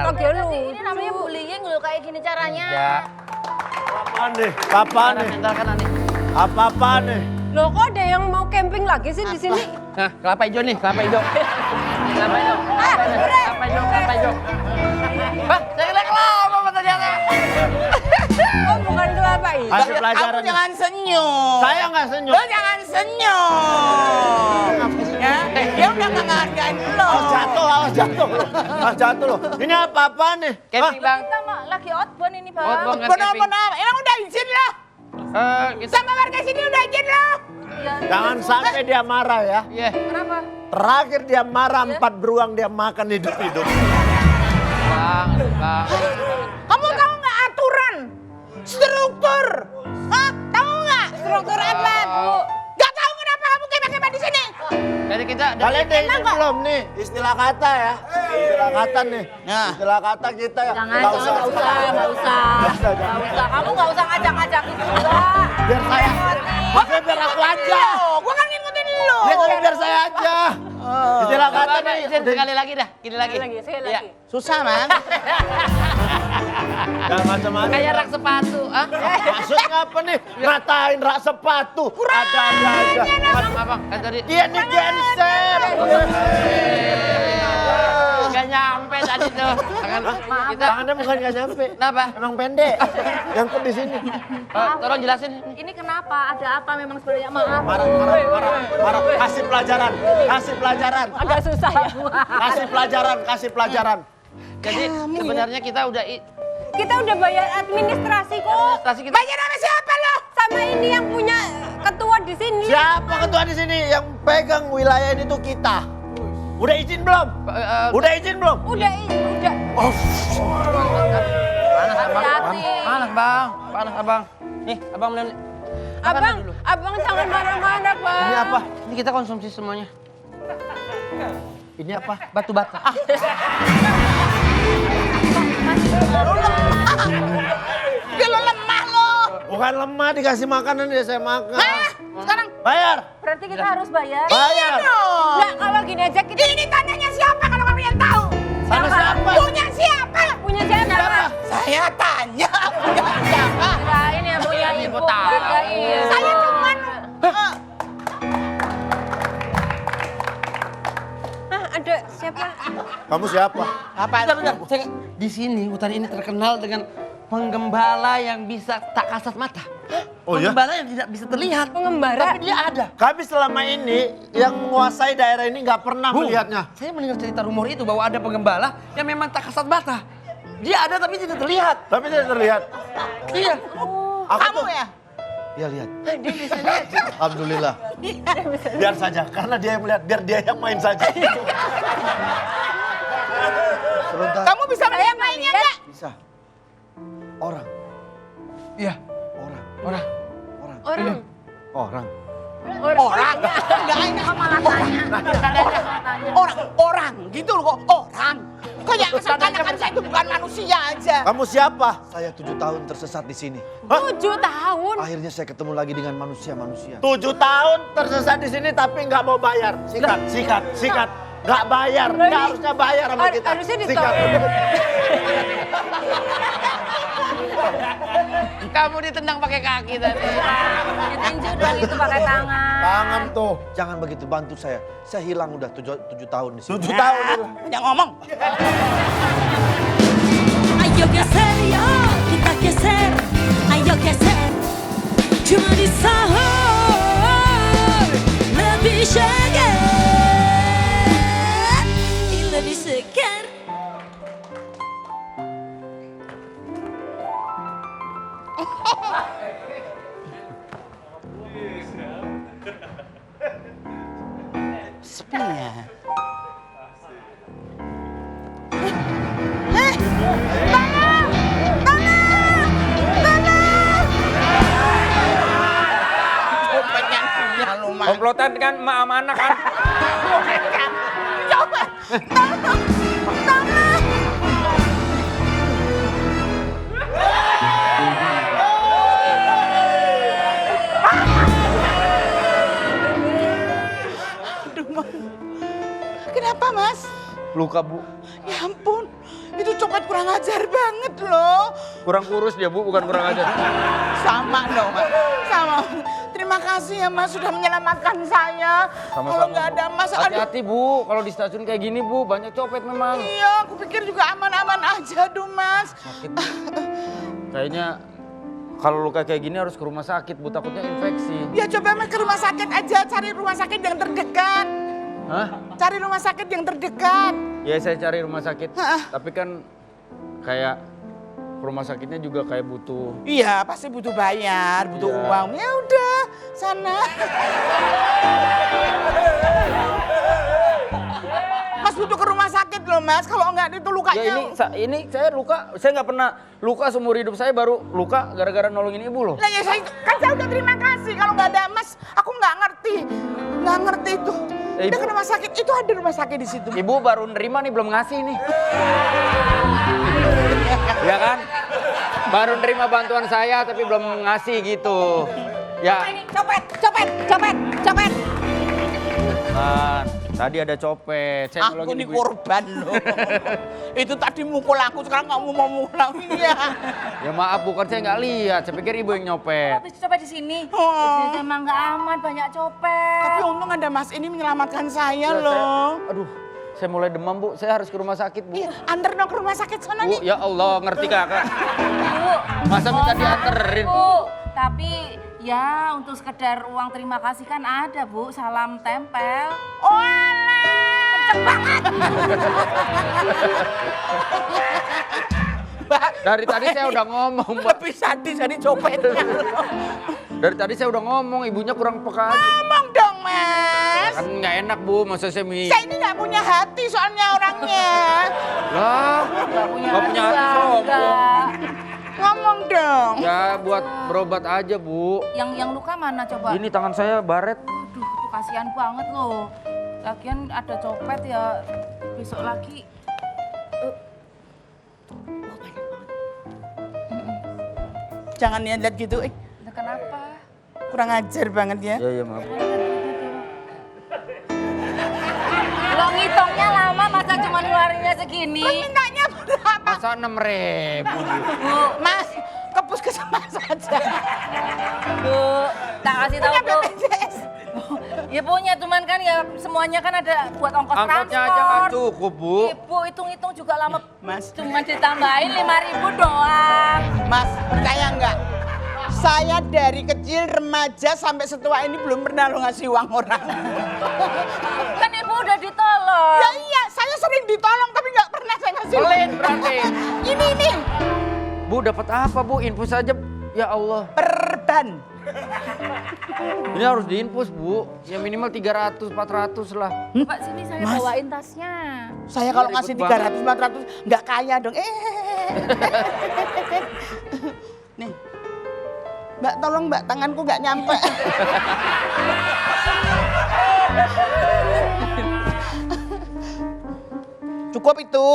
Kok dia lucu? Ini namanya bullying loh, kayak gini caranya. Ya, Apa nih? Apa nih? mental kan nanti. Apa nih? Loh kok ada yang mau camping lagi sih di sini? Nah, kelapa hijau nih, kelapa hijau. Kelapa hijau. Kelapa hijau. Hah, saya kira kelapa ternyata. Oh bukan kelapa ini. Kasih pelajaran. Kamu jangan senyum. Saya nggak senyum. Lo jangan senyum. Ya, dia udah nggak ngehargain lo. Awas jatuh loh. Ini apa-apaan nih? Camping bang. Kita mah lagi outbound ini, Bang. Outbound kan camping. Benar-benar, emang udah izin lo? Kita, Sama warga sini udah izin lo? Iya. Jangan sampai dia marah ya. iya. Kenapa? Terakhir dia marah 4 beruang dia makan hidup-hidup. Bang, bang. Kamu tahu nggak aturan? Struktur? Hah? Tahu nggak? Struktur apa, Bu? Gak tahu kenapa kamu kebak-kebak di sini? Jadi kita Kalian deh ini belum nih istilah kata ya. Istilah kata nih. Nah. Istilah kata kita ya. Jangan, nggak usah. Kamu nggak usah ngajak-ngajak itu juga. Biar saya. Maksudnya biar aku aja. Gua kan ngikutin lo. Ya tapi biar saya aja. Istilah kata Bang, nih. izin sekali lagi dah. Gini lagi. Sekali Iya. lagi. Susah, Man. Jangan macam-macam. Kayak rak sepatu, ah? Maksudnya apa nih? Ngatain rak sepatu. Ada aja. Abang, kan tadi Iya nih genser. nggak nyampe tadi tuh. Kita, Tangannya bukan nggak nyampe. kenapa? Emang pendek. Nyangkut di sini. Tolong jelasin. Ini kenapa? Ada apa memang sebenarnya? Maaf. Marah. Kasih pelajaran. Agak susah ya. Kasih pelajaran. Jadi sebenarnya kita udah Kita udah bayar administrasi kok. administrasi kita. Bayar sama siapa lo? Sama ini yang punya ketua di sini. Siapa ketua di sini yang pegang wilayah ini tuh kita? Udah izin belum? Udah izin belum? Udah. Hati-hati. Panas bang, panas abang. Nih, abang beli. Abang jangan marah-marah, Bang. Ini apa? Ini kita konsumsi semuanya. Ini apa? Batu bata. Dia lo lemah lo. Bukan lemah dikasih makanan ya saya makan. Sekarang Bayar. Berarti kita harus bayar. Bayar. Nah, kalau gini aja kita ini tanahnya siapa kalau kalian tahu? Tanah siapa? Punya siapa? punya siapa? Saya tanya punya siapa? Kirain ya punya ibu. Kirain. Saya cuman Ada siapa? Kamu siapa? Bentar. Di sini hutan ini terkenal dengan penggembala yang bisa tak kasat mata. Oh ya? Penggembala yang tidak bisa terlihat. Pengembara. Tapi dia ada. Kami selama ini yang menguasai daerah ini nggak pernah melihatnya. Saya mendengar cerita rumor itu bahwa ada penggembala yang memang tak kasat mata. Dia ada tapi tidak terlihat. Tapi tidak terlihat. Iya. Kamu ya? Dia lihat. Alhamdulillah. Biar saja, karena dia yang melihat, biar dia yang main saja. Sebentar. Kamu bisa melihat mainnya enggak? Bisa. Orang. Iya. Orang. Orang. Orang. Orang. Enggak ini malah tanya. Orang gitu loh kok. Orang. Kayak seakan-akan saya itu bukan manusia aja. Kamu siapa? Saya 7 tahun tersesat di sini. 7 tahun. Akhirnya saya ketemu lagi dengan manusia-manusia. 7 tahun tersesat di sini tapi nggak mau bayar. Sikat. Nggak bayar. Nggak harusnya bayar sama kita. Harusnya Sikat. Kamu ditendang pakai kaki tadi. Ditinju dong itu pakai tangan. Tangan tuh. Jangan begitu, bantu saya. Saya hilang udah 7 tahun di sini. 7 tahun. Banyak ngomong. Ayo geser yo, kita geser. Ayo geser. Cuma di sahur lebih segar. Lebih segar. Sepinya. Komplotan kan emak sama anak kan. Kenapa, Mas? Luka Bu. Ya ampun, itu copet kurang ajar banget loh. Kurang kurus dia Bu, bukan kurang ajar. Sama dong, Mas. Sama. Terima kasih ya, Mas, sudah menyelamatkan saya. Sama-sama, Kalau nggak Bu. ada Mas, aduh. Hati-hati Bu, kalau di stasiun kayak gini Bu, banyak copet memang. Iya, aku pikir juga aman-aman aja, Mas. Sakit Bu. Kayaknya Kalau luka kayak gini harus ke rumah sakit, Bu, takutnya infeksi. Ya coba Mas ke rumah sakit aja, cari rumah sakit yang terdekat. Hah? Cari rumah sakit yang terdekat. Ya saya cari rumah sakit, tapi kan kayak rumah sakitnya juga kayak butuh. Iya, pasti butuh bayar, butuh Iya. uang. Ya udah, sana. Mas butuh ke rumah sakit loh Mas, kalau enggak itu lukanya. Ya ini saya luka, saya nggak pernah luka seumur hidup saya, baru luka gara-gara nolongin ibu loh. Lah ya saya udah terima kasih, kalau nggak ada Mas, aku nggak ngerti. Nggak ngerti itu. Udah Ibu- ke rumah sakit, itu ada rumah sakit di situ. Ibu baru nerima nih, belum ngasih nih. Ya kan? Baru nerima bantuan saya tapi belum ngasih gitu. Ya. Copet, copet, copet, copet. Kan, tadi ada copet. Saya Aku nolongin nih ibu. korban loh. Itu tadi mukul aku, sekarang kamu mau mukul aku ya. Ya maaf, bukan saya nggak lihat. Saya pikir ibu yang nyopet. Habis copet di sini. Oh. Di sini emang nggak aman, banyak copet. Tapi untung ada Mas ini menyelamatkan saya Ya, loh. Aduh, saya mulai demam, Bu. Saya harus ke rumah sakit, Bu. Iya, antar dong ke rumah sakit sana Bu, nih. ya Allah, ngerti kakak. Bu, Masa minta mohon maaf, dianterin? Bu, tapi ya untuk sekedar uang terima kasih kan ada Bu, salam tempel. Oh alah. Kenceng banget. Mbak, Dari tadi saya udah ngomong, Mbak. lebih sadis dari copetnya. Dari tadi saya udah ngomong, ibunya kurang peka aja. Ngomong dong Mas. Kan nggak enak, Bu. Masa saya Saya ini nggak punya hati soalnya orangnya. Lah, Gak punya nggak punya hati sombong. enggak. Ngomong dong. Ya buat berobat aja, Bu. Yang luka mana coba? Ini tangan saya baret. Aduh, itu kasihan banget loh. Lagian ada copet ya, besok lagi. Wah, banyak banget. Jangan lihat gitu. Nah, kenapa? Kurang ajar banget ya. Ya, maaf. Lo ngitungnya lama, masa cuma ngeluarinnya segini? Mintanya berapa? Masa 6.000, Bu? Bu, Mas, ke puskesmas saja. Bu, tak kasih tahu Punya Bu. BPJS. Ya punya, cuman kan ya semuanya kan ada buat ongkos Angkotnya aja nggak cukup, Bu. Ibu hitung-hitung juga lama. Mas. Cuma ditambahin 5.000 doang. Mas, percaya nggak? Saya dari kecil remaja sampai setua ini belum pernah lo ngasih uang orang. Kan ibu udah ditolong. Ya iya, saya sering ditolong tapi nggak pernah saya ngasih uang. Pelit berarti. Ini Bu, dapat apa, Bu? Infus aja. Ya Allah. perban. Ini harus diinfus, Bu. Ya minimal 300, 400 lah. Pak, sini saya Mas. bawain tasnya. Saya kalau Ribet ngasih banget. 300, 400 nggak kaya dong. Nih. Mbak, tolong Mbak, tanganku nggak nyampe. Cukup itu.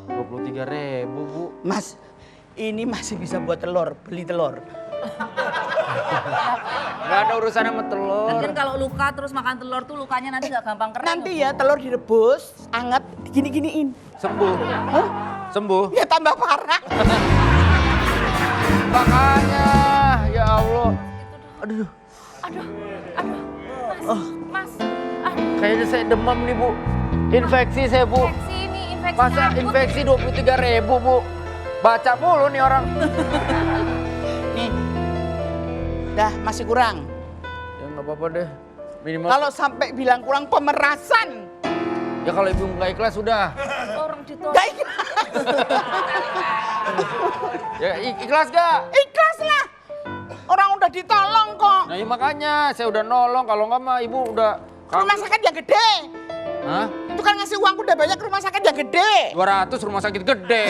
23.000, Bu. Mas, ini masih bisa buat telur, beli telur. Nggak ada urusan sama telur. Lagian kalau luka terus makan telur tuh lukanya nanti nggak gampang kering. Nanti ya telur direbus, anget, gini-giniin. Sembuh. Hah? Sembuh. Ya tambah parah. Makanya, ya Allah. Aduh, Aduh, Mas, kayaknya saya demam nih, Bu. Infeksi saya, Bu. infeksi ini, infeksi Masa akut. infeksi 23.000, Bu. Baca mulu nih orang. Nih, dah masih kurang. Ya nggak apa-apa deh. Minimal. Kalau sampai bilang kurang pemerasan, Ya kalau ibu nggak ikhlas sudah. Orang ditolong. gak ikhlas. Ya ikhlas gak? Ikhlas lah. Orang udah ditolong kok. Nah iya makanya saya udah nolong. Kalau nggak mah ibu udah. Rumah sakit yang gede. Hah? Itu kan ngasih uang udah banyak rumah sakit yang gede. 200 rumah sakit gede.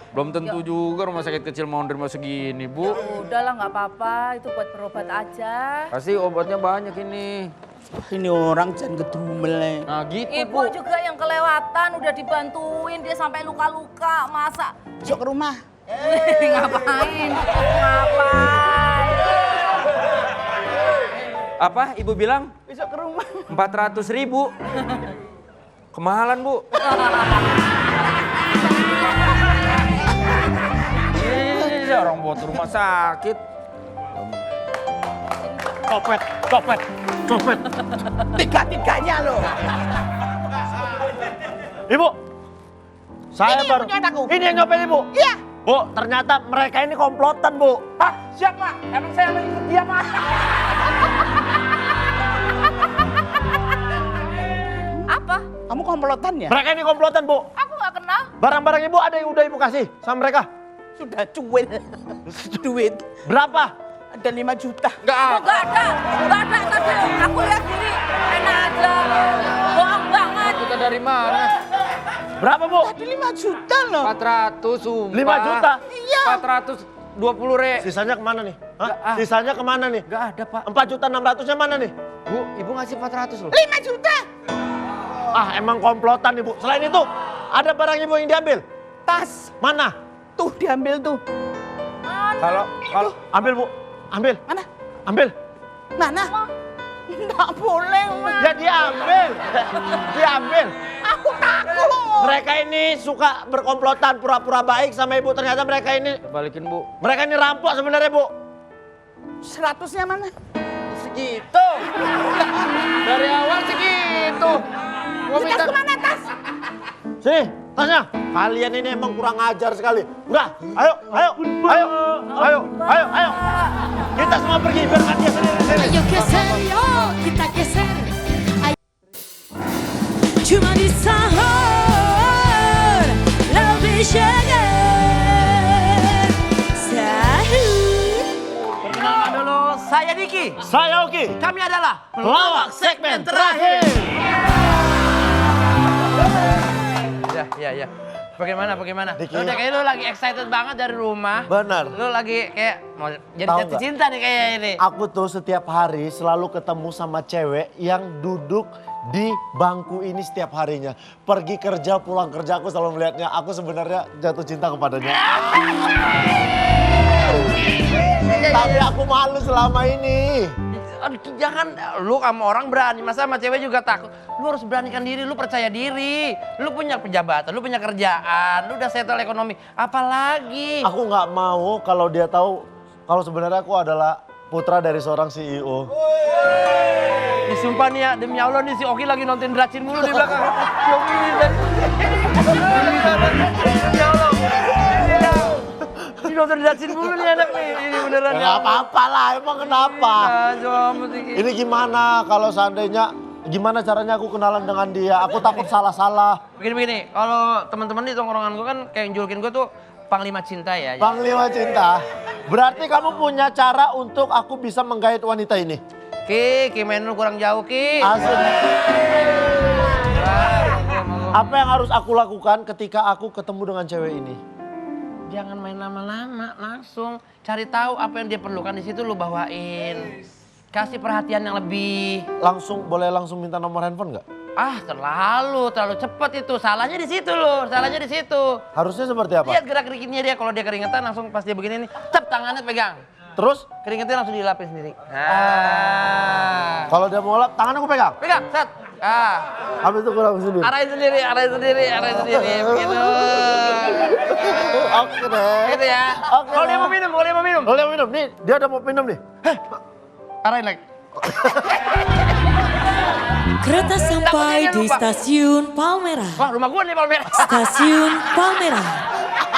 Belum tentu juga rumah sakit kecil mau nerima segini, Bu. Udahlah nggak apa-apa, itu buat berobat aja. Pasti obatnya banyak ini. Ini orang jangan gedumel. Nah gitu, Ibu Bu. juga yang kelewatan, udah dibantuin, dia sampai luka-luka, masa? Besok ke rumah. Ngapain? Ngapain? Apa ibu bilang? Besok ke rumah. 400.000. Kemahalan, Bu. Ini orang buat rumah sakit. Copet. Tiga-tiganya loh. Ibu, Saya Ini baru. punya anakku. Ini yang nyopet ibu. Iya. Bu, ternyata mereka ini komplotan bu. Pak, siapa? Emang saya mau ikut dia, Pak? Apa? Kamu komplotan ya? Mereka ini komplotan bu. Aku nggak kenal. Barang-barang ibu ada yang udah ibu kasih sama mereka. Sudah cuil. Duit. Berapa? Ada 5 juta. Oh, nggak ada tadi. Aku lihat sendiri. Enak aja. Bohong banget. Kita dari mana? Berapa bu? Tadi 5 juta loh. 400 sumpah. 5 juta. Iya. 420 re. Sisanya kemana nih? Hah? Nggak, ah. Sisanya kemana nih? Gak ada pak. 4 juta 600-nya mana nih? Bu, ibu ngasih 400 loh. 5 juta. Ah emang komplotan ibu. Selain itu, ada barang ibu yang diambil. Tas. Mana? Tuh diambil tuh. Kalau ambil bu, ambil, Mana? ambil. Mana? Nggak boleh, Mas. Ya diambil, diambil. Aku takut. Mereka ini suka berkomplotan pura-pura baik sama ibu. Ternyata mereka ini Balikin bu. rampok sebenarnya bu. 100-nya mana? Segitu. Dari awal segitu. Gua Tas minta. kemana tas? Sini, tasnya. Kalian ini emang kurang ajar sekali. Udah, ayo, ayo, ayo, ayo, ayo, ayo. Kita semua pergi, biarkan dia sendiri. Ayo geser yo, kita geser. Ayo. Cuma di sahur lebih syair. Sahur. Perkenalkan dulu, saya Diki. Saya Oki, Kami adalah pelawak segmen terakhir. Ya. Bagaimana? Diki. Udah kayak lu lagi excited banget dari rumah. Benar. Lu lagi kayak mau jadi Tahu jatuh nggak? cinta nih kayak ini. Aku tuh setiap hari selalu ketemu sama cewek yang duduk di bangku ini setiap harinya. Pergi kerja, pulang kerja aku selalu melihatnya. Aku sebenarnya jatuh cinta kepadanya. Tapi aku malu selama ini. Aduh, jangan, lu sama orang berani, masa sama cewek juga takut. Lu harus beranikan diri, lu percaya diri. Lu punya pejabatan, lu punya kerjaan, lu udah settle ekonomi. Apalagi? Aku nggak mau kalau dia tahu kalau sebenarnya aku adalah putra dari seorang CEO. Ih, sumpah nih ya, demi Allah nih si Oki lagi nonton Dracin mulu di belakang. Si Oki nih, ya Allah. Ini nonton Dracin mulu nih anak nih, ini beneran Ya nggak apa-apa lah, emang kenapa? Ini gimana kalau seandainya gimana caranya aku kenalan dengan dia? Aku takut salah-salah. Begini, kalau teman-teman di tongkrongan gue kan kayak yang julukin gue tuh Panglima Cinta ya. Panglima cinta. Berarti kamu punya cara untuk aku bisa menggait wanita ini? Ki main lu kurang jauh Ki. Asik. Apa yang harus aku lakukan ketika aku ketemu dengan cewek ini? Jangan main lama-lama, langsung cari tahu apa yang dia perlukan, di situ lu bawain. Kasih perhatian yang lebih. Boleh langsung minta nomor handphone nggak? Ah, terlalu cepet itu. Salahnya di situ loh, salahnya di situ. Harusnya seperti apa? Lihat gerak-geriknya dia, kalau dia keringetan langsung pas dia begini nih, cep tangannya pegang. Terus Keringetnya langsung dilapis sendiri. Nah. kalau dia mau lap, tangan aku pegang. Pegang, set. Ah. Habis itu kurang sendiri. Arahin sendiri. Begitu. Oke deh. Gitu ya. Oke. Kalau dia mau minum, Boleh minum nih, dia udah mau minum nih. Arahin lagi. Kereta sampai di stasiun Palmerah. Wah, rumah gua nih Palmerah. Stasiun Palmerah.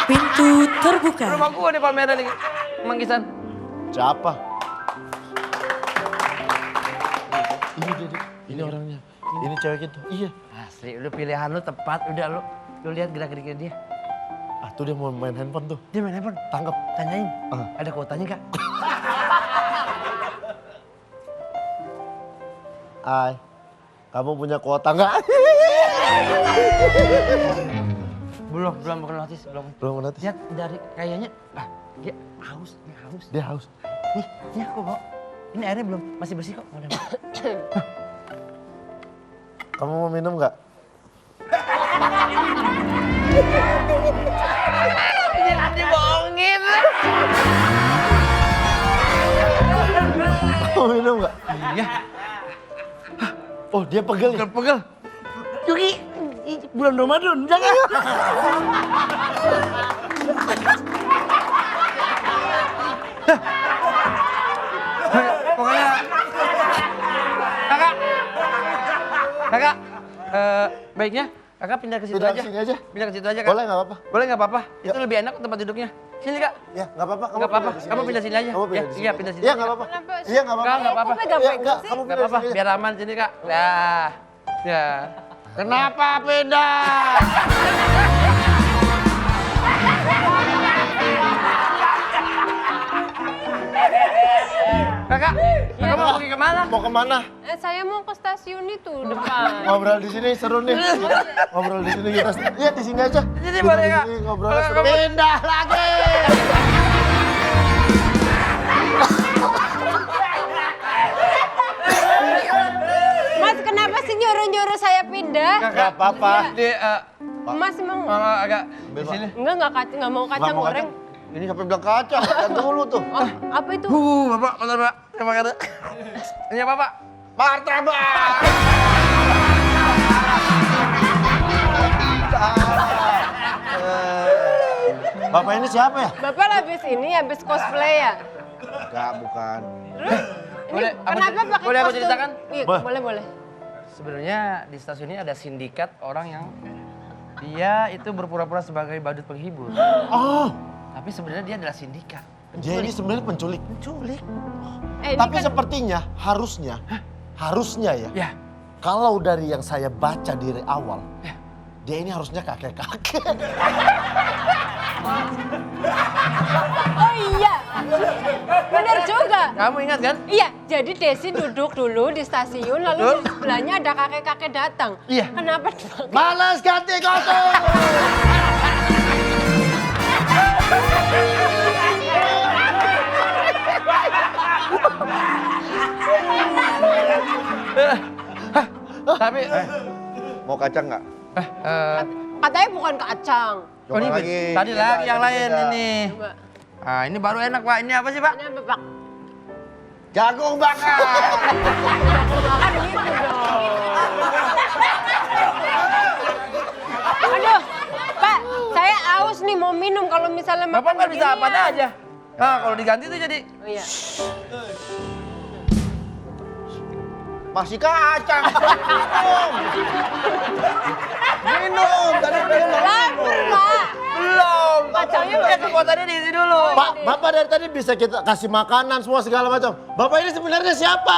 Pintu terbuka. Rumah gua nih Palmerah nih. Manggisan. Siapa? Ini orangnya. Ini cewek itu. Iya. Asli, udah pilihan lu tepat, udah lu lihat gerak-geriknya dia. Ah tuh dia mau main handphone tuh. Dia main handphone. Tangkap. Tanyain, ada kuotanya Kak? Hai, kamu punya kuota nggak? Belum notis, belum. Belum notis. Lihat dari kayaknya, dia haus. Dia haus. Nih aku bawa. Ini airnya belum, masih bersih kok. Kamu mau minum nggak? Jangan dibohongin. Mau minum nggak? Iya. Oh dia pegel nih. Pegel. Yuki, bulan Ramadan, jangan. Pokoknya, kakak, baiknya Kakak pindah ke situ Pindah aja. ke sini aja. Pindah ke situ aja, Kak. Boleh nggak apa-apa? Boleh nggak apa-apa? Yuk. Itu lebih enak tempat duduknya. Sini, Kak. Ya, nggak apa-apa. Nggak apa-apa. Kamu pindah sini aja. Kamu pindah Ya, di sini. iya, pindah sini Iya, aja. nggak apa-apa. Kenapa sih? Iya, nggak apa-apa. Nggak apa-apa. Pegang Iya, pegang nggak, sih. kamu Nggak pindah apa-apa, sini. biar aman sini, Kak. Nah. Ya. Kenapa pindah? Kakak, kakak mau pergi kemana? Mau kemana? Saya mau ke stasiun itu depan. Ngobrol di sini seru nih. Ngobrol di sini kita. Iya, di sini aja. Jadi Duduk boleh, di Kak. sini, ngobrol Kalau seru. kamu- Pindah lagi. Mas, kenapa sih nyuruh-nyuruh saya pindah? Nggak apa-apa. Mas mau? Agak di sini. Nggak mau kacang mau goreng. Ini sampai bilang kacang, kacang dulu tuh. Oh, apa itu? Bapak, bentar, Pak. Terima kasih. Ini apa, Pak? Martabak. Bapak ini siapa ya? Bapak habis cosplay ya? Enggak, bukan. Ini Boleh, apa- kenapa pakai boleh aku kostum? ceritakan? Iya, boleh. Sebenarnya di stasiun ini ada sindikat orang yang dia itu berpura-pura sebagai badut penghibur. Oh, Tapi sebenarnya dia adalah sindikat. dia ini sebenarnya penculik. Penculik. Ini Tapi kan sepertinya harusnya ya. Ya. Kalau dari yang saya baca dari awal, dia ini harusnya kakek-kakek. Oh iya, benar juga. Kamu ingat kan? Iya, jadi Desi duduk dulu di stasiun, lalu di sebelahnya ada kakek-kakek datang. Iya. Kenapa? Malas ganti kostum. Tapi Mau kacang nggak? Katanya bukan kacang. oh, ini tadi beda, lagi yang tadi lain beda. ini. Coba. Ah, ini baru enak, Pak. Ini apa sih, Pak? Ini apa, Pak? Jagung bakar. Makan gitu dong. Aduh, Pak, saya aus nih mau minum kalau misalnya Bapak makan nggak bisa apa beginian. aja. Nah, kalau diganti tuh jadi Oh, iya. Masih kacang. Minum, tadi belum. Lapar, Pak. belum. Kacangnya Ya kekuatannya diisi dulu. Pak, Bapak dari tadi bisa kita kasih makanan semua segala macam. Bapak ini sebenarnya siapa?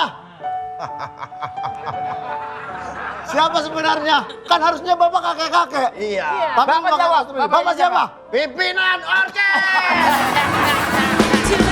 Siapa sebenarnya? Kan harusnya Bapak kakek-kakek. Iya. Tapi Bapak Bapak jawab. sebenarnya. Bapak siapa? Pimpinan orkes. Cuma